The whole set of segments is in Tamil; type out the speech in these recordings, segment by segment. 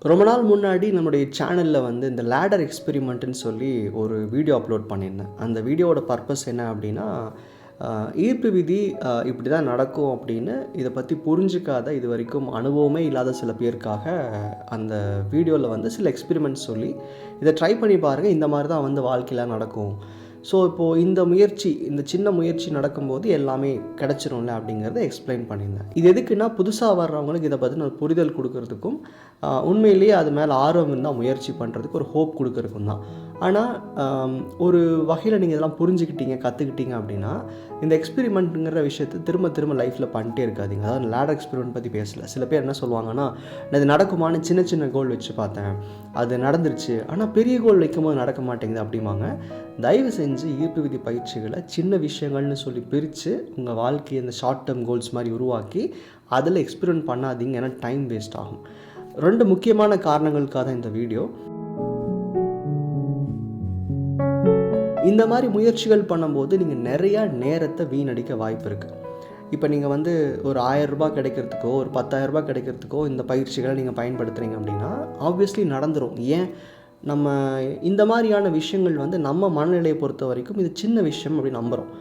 ரொம்ப நாள் முன்னாடி நம்முடைய சேனலில் வந்து இந்த லேடர் எக்ஸ்பெரிமெண்ட்டுன்னு சொல்லி ஒரு வீடியோ அப்லோட் பண்ணியிருந்தேன். அந்த வீடியோவோட பர்பஸ் என்ன அப்படின்னா, ஈர்ப்பு விதி இப்படி தான் நடக்கும் அப்படின்னு இதை பற்றி புரிஞ்சிக்காத இது வரைக்கும் அனுபவமே இல்லாத சில பேருக்காக அந்த வீடியோவில் வந்து சில எக்ஸ்பெரிமெண்ட்ஸ் சொல்லி இதை ட்ரை பண்ணி பாருங்கள், இந்த மாதிரி தான் வந்து வாழ்க்கையில் நடக்கும். ஸோ இப்போது இந்த சின்ன முயற்சி நடக்கும்போது எல்லாமே கிடச்சிரும்ல அப்படிங்கிறத எக்ஸ்பிளைன் பண்ணியிருந்தேன். இது எதுக்குன்னா, புதுசாக வர்றவங்களுக்கு இதை பற்றி நான் புரிதல் கொடுக்கறதுக்கும், உண்மையிலேயே அது மேலே ஆர்வம் இருந்தால் முயற்சி பண்ணுறதுக்கு ஒரு ஹோப் கொடுக்கறதுக்கும் தான். ஆனால் ஒரு வகையில் நீங்கள் இதெல்லாம் புரிஞ்சுக்கிட்டீங்க, கற்றுக்கிட்டீங்க அப்படின்னா, இந்த எக்ஸ்பெரிமெண்ட்டுங்கிற விஷயத்தை திரும்ப திரும்ப லைஃப்பில் பண்ணிட்டே இருக்காதிங்க. அதாவது லேடர் எக்ஸ்பெரிமெண்ட் பற்றி பேசலை. சில பேர் என்ன சொல்லுவாங்கன்னா, நான் இது நடக்குமான்னு சின்ன சின்ன கோல் வச்சு பார்த்தேன், அது நடந்துருச்சு, ஆனால் பெரிய கோல் வைக்கும்போது நடக்க மாட்டேங்குது அப்படிம்பாங்க. தயவு செஞ்சு ஈர்ப்பு விதி பயிற்சிகளை சின்ன விஷயங்கள்னு சொல்லி பிரித்து உங்கள் வாழ்க்கையை இந்த ஷார்ட் டேர்ம் கோல்ஸ் மாதிரி உருவாக்கி அதில் எக்ஸ்பெரிமெண்ட் பண்ணாதீங்க. ஏன்னா டைம் வேஸ்ட் ஆகும். 2 முக்கியமான காரணங்களுக்காக தான் இந்த வீடியோ. இந்த மாதிரி முயற்சிகள் பண்ணும்போது நீங்கள் நிறையா நேரத்தை வீணடிக்க வாய்ப்பு இருக்குது. இப்போ நீங்கள் வந்து ஒரு 1000 ரூபாய் கிடைக்கிறதுக்கோ ஒரு 10,000 ரூபாய் கிடைக்கிறதுக்கோ இந்த பயிற்சிகளை நீங்கள் பயன்படுத்துகிறீங்க அப்படின்னா ஆப்வியஸ்லி நடந்துடும். ஏன், நம்ம இந்த மாதிரியான விஷயங்கள் வந்து நம்ம மனநிலையை பொறுத்த வரைக்கும் இது சின்ன விஷயம் அப்படின்னு நம்புகிறோம்.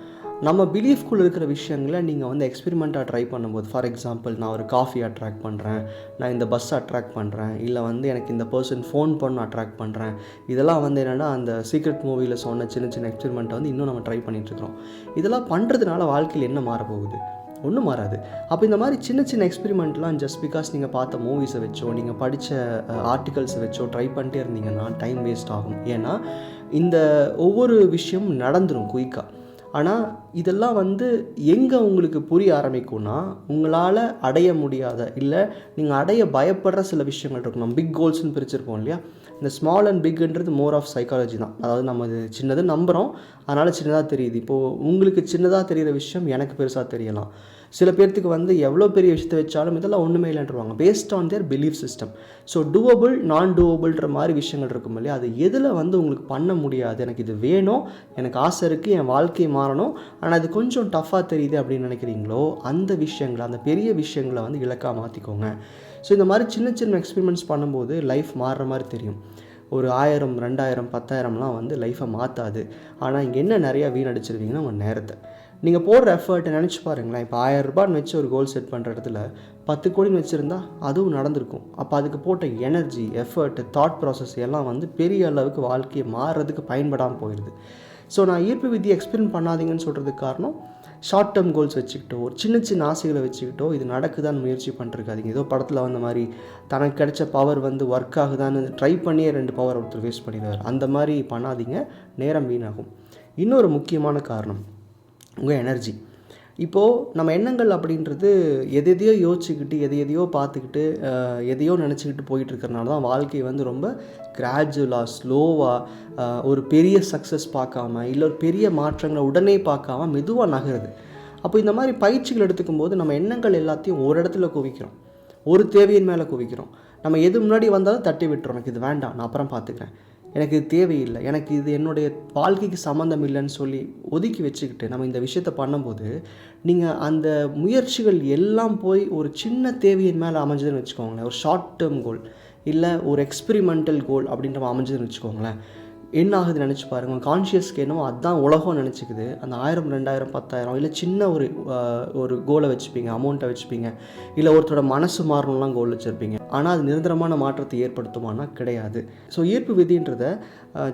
நம்ம பிலீஃப்குள்ளே இருக்கிற விஷயங்களை நீங்கள் வந்து எக்ஸ்பெரிமெண்ட்டாக ட்ரை பண்ணும்போது, ஃபார் எக்ஸாம்பிள், நான் ஒரு காஃபி அட்ராக்ட் பண்ணுறேன், நான் இந்த பஸ் அட்ராக்ட் பண்ணுறேன், இல்லை வந்து எனக்கு இந்த பர்சன் ஃபோன் பண்ண அட்ராக்ட் பண்ணுறேன், இதெல்லாம் வந்து என்னென்னா அந்த சீக்ரெட் மூவியில் சொன்ன சின்ன சின்ன எக்ஸ்பெரிமெண்ட்டை வந்து இன்னும் நம்ம ட்ரை பண்ணிகிட்ருக்கிறோம். இதெல்லாம் பண்ணுறதுனால வாழ்க்கையில் என்ன மாறப்போகுது? ஒன்றும் மாறாது. அப்போ இந்த மாதிரி சின்ன சின்ன எக்ஸ்பெரிமெண்ட்லாம் ஜஸ்ட் பிகாஸ் நீங்கள் பார்த்த மூவிஸை வச்சோ நீங்கள் படித்த ஆர்டிகல்ஸை வச்சோ ட்ரை பண்ணிட்டே இருந்தீங்கன்னா டைம் வேஸ்ட் ஆகும். ஏன்னா இந்த ஒவ்வொரு விஷயமும் நடந்துடும் குயிக்காக. ஆனால் இதெல்லாம் வந்து எங்கே உங்களுக்கு புரிய ஆரம்பிக்கும்னா, உங்களால் அடைய முடியாத, இல்லை நீங்கள் அடைய பயப்படுற சில விஷயங்கள் இருக்கும். நம்ம பிக் கோல்ஸ்னு பிரிச்சிருப்போம் இல்லையா? இந்த ஸ்மால் அண்ட் பிக்ன்றது மோர் ஆஃப் சைக்காலஜி தான். அதாவது நம்ம இது சின்னது நம்புகிறோம், அதனால் சின்னதாக தெரியுது. இப்போது உங்களுக்கு சின்னதாக தெரிகிற விஷயம் எனக்கு பெருசாக தெரியலாம். சில பேர்த்துக்கு வந்து எவ்வளோ பெரிய விஷயத்தை வச்சாலும் இதெல்லாம் ஒன்றுமே இல்லைன்றவாங்க, based on their belief system. So doable நான் டூவபிள்ன்ற மாதிரி விஷயங்கள் இருக்கும் இல்லையா? அது எதில் வந்து உங்களுக்கு பண்ண முடியாது, எனக்கு இது வேணும், எனக்கு ஆசை இருக்குது, என் வாழ்க்கை மாறணும், ஆனால் அது கொஞ்சம் டஃப்பாக தெரியுது அப்படின்னு நினைக்கிறீங்களோ அந்த விஷயங்களை, அந்த பெரிய விஷயங்களை வந்து இலக்காக மாற்றிக்கோங்க. ஸோ இந்த மாதிரி சின்ன சின்ன எக்ஸ்பெரிமெண்ட்ஸ் பண்ணும்போது லைஃப் மாறுற மாதிரி தெரியும். ஒரு 1000, 2000, 10,000லாம் வந்து லைஃப்பை மாற்றாது. ஆனால் இங்கே என்ன நிறையா வீணடிச்சிருவீங்கன்னா உங்கள் நேரத்தை. நீங்கள் போடுற எஃபர்ட்டை நினச்சி பாருங்களேன். இப்போ 1000 ரூபான்னு வச்சு ஒரு கோல் செட் பண்ணுற இடத்துல 10 கோடின்னு வச்சுருந்தா அதுவும் நடந்திருக்கும். அப்போ அதுக்கு போட்ட எனர்ஜி, எஃபர்ட்டு, தாட் ப்ராசஸ் எல்லாம் வந்து பெரிய அளவுக்கு வாழ்க்கையை மாறுறதுக்கு பயன்படாமல் போயிடுது. ஸோ நான் ஈர்ப்பு விதியை எக்ஸ்பெரிமெண்ட் பண்ணாதீங்கன்னு சொல்கிறதுக்கு காரணம், ஷார்ட் டேர்ம் கோல்ஸ் வச்சுக்கிட்டோ ஒரு சின்ன சின்ன ஆசைகளை வச்சுக்கிட்டோ இது நடக்குதான்னு முயற்சி பண்ணிருக்காதீங்க. ஏதோ படத்தில் வந்த மாதிரி தனக்கு கிடைச்ச பவர் வந்து ஒர்க் ஆகுதான்னு ட்ரை பண்ணியே 2 பவர் ஒருத்தர் வேஸ்ட் பண்ணிடுவார். அந்த மாதிரி பண்ணாதீங்க, நேரம் வீணாகும். இன்னொரு முக்கியமான காரணம் உங்கள் எனர்ஜி. இப்போது நம்ம எண்ணங்கள் அப்படின்றது எதையோ யோசிச்சுக்கிட்டு எதையோ பார்த்துக்கிட்டு எதையோ நினச்சிக்கிட்டு போயிட்டுருக்கறனால தான் வாழ்க்கை வந்து ரொம்ப கிராஜுவலாக ஸ்லோவாக ஒரு பெரிய சக்ஸஸ் பார்க்காம, இல்லை ஒரு பெரிய மாற்றங்களை உடனே பார்க்காம மெதுவாக நகருது. அப்போ இந்த மாதிரி பயிற்சிகள் எடுத்துக்கும் போது நம்ம எண்ணங்கள் எல்லாத்தையும் ஒரு இடத்துல குவிக்கிறோம், ஒரு தேவையின் மேலே குவிக்கிறோம். நம்ம எது முன்னாடி வந்தாலும் தட்டி விட்டுறோம். எனக்கு இது வேண்டாம், நான் அப்புறம் பார்த்துக்கிறேன், எனக்கு இது தேவையில்லை, எனக்கு இது என்னுடைய வாழ்க்கைக்கு சம்மந்தம் இல்லைன்னு சொல்லி ஒதுக்கி வச்சுக்கிட்டு நம்ம இந்த விஷயத்த பண்ணும்போது, நீங்கள் அந்த முயற்சிகள் எல்லாம் போய் ஒரு சின்ன தேவையின் மேலே அமைஞ்சதுன்னு வச்சுக்கோங்களேன், ஒரு ஷார்ட் டேர்ம் கோல் இல்லை ஒரு எக்ஸ்பெரிமெண்டல் கோல் அப்படின்ற அமைஞ்சதுன்னு வச்சுக்கோங்களேன், என்ன ஆகுதுன்னு நினச்சி பாருங்கள். கான்ஷியஸ்க்கு என்னவோ அதுதான் உலகம் நினச்சிக்குது. அந்த 1000, 2000, 10,000 இல்லை சின்ன ஒரு கோலை வச்சுப்பீங்க, அமௌண்ட்டை வச்சுப்பீங்க, இல்லை ஒருத்தரோட மனசு மாறணும்லாம் கோல் வச்சுருப்பீங்க. ஆனால் அது நிரந்தரமான மாற்றத்தை ஏற்படுத்துமானா கிடையாது. ஸோ ஈர்ப்பு விதின்றதை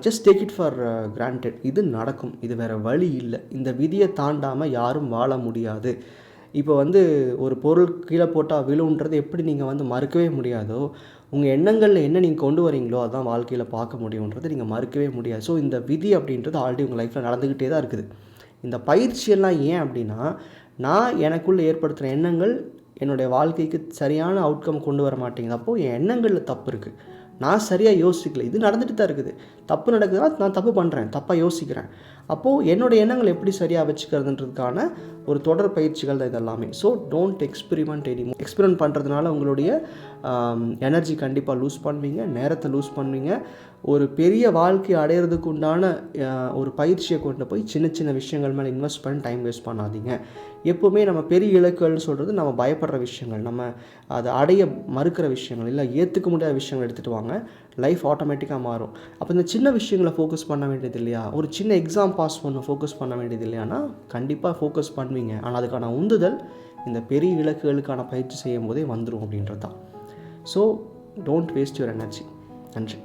just take it for granted. இது நடக்கும், இது வேறு வழி இல்லை. இந்த விதியை தாண்டாமல் யாரும் வாழ முடியாது. இப்போ வந்து ஒரு பொருள் கீழே போட்டால் விழுன்றது எப்படி நீங்கள் வந்து மறுக்கவே முடியாதோ, உங்கள் எண்ணங்களில் என்ன நீங்கள் கொண்டு வரீங்களோ அதுதான் வாழ்க்கையில் பார்க்க முடியுன்றது நீங்கள் மறுக்கவே முடியாது. ஸோ இந்த விதி அப்படின்றது ஆல்ரெடி உங்கள் லைஃப்பில் நடந்துக்கிட்டே தான் இருக்குது. இந்த பயிற்சியெல்லாம் ஏன் அப்படின்னா, நான் எனக்குள்ளே ஏற்படுத்துகிற எண்ணங்கள் என்னுடைய வாழ்க்கைக்கு சரியான அவுட்கம் கொண்டு வர மாட்டேங்குது. அப்போது என் எண்ணங்களில் தப்பு இருக்குது, நான் சரியாக யோசிக்கல, இது நடந்துட்டு தான் இருக்குது. தப்பு நடக்குதுன்னா நான் தப்பு பண்ணுறேன், தப்பாக யோசிக்கிறேன். அப்போது என்னோடய எண்ணங்கள் எப்படி சரியாக வச்சுக்கிறதுன்றதுக்கான ஒரு தொடர் பயிற்சிகள் தான் இதெல்லாமே. So don't experiment anymore. Experiment பண்ணுறதுனால உங்களுடைய எனர்ஜி கண்டிப்பாக லூஸ் பண்ணுவீங்க, நேரத்தை லூஸ் பண்ணுவீங்க. ஒரு பெரிய வாழ்க்கை அடையிறதுக்கு உண்டான ஒரு பயிற்சியை கொண்டு போய் சின்ன சின்ன விஷயங்கள் மேலே இன்வெஸ்ட் பண்ணி டைம் வேஸ்ட் பண்ணாதீங்க. எப்போவுமே நம்ம பெரிய இலக்குகள்னு சொல்கிறது நம்ம பயப்படுற விஷயங்கள், நம்ம அதை அடைய மறுக்கிற விஷயங்கள், இல்லை ஏற்றுக்க முடியாத விஷயங்கள் எடுத்துகிட்டு வாங்க. லைஃப் ஆட்டோமேட்டிக்காக மாறும். அப்போ இந்த சின்ன விஷயங்களை ஃபோக்கஸ் பண்ண வேண்டியது இல்லையா, ஒரு சின்ன எக்ஸாம் பாஸ் பண்ண ஃபோக்கஸ் பண்ண வேண்டியது இல்லையானா கண்டிப்பாக ஃபோக்கஸ் பண்ணுவீங்க. ஆனால் அதுக்கான உந்துதல் இந்த பெரிய இலக்குகளுக்கான பயிற்சி செய்யும் போதே வந்துடும் அப்படின்றது தான். So don't waste your energy. நன்றி.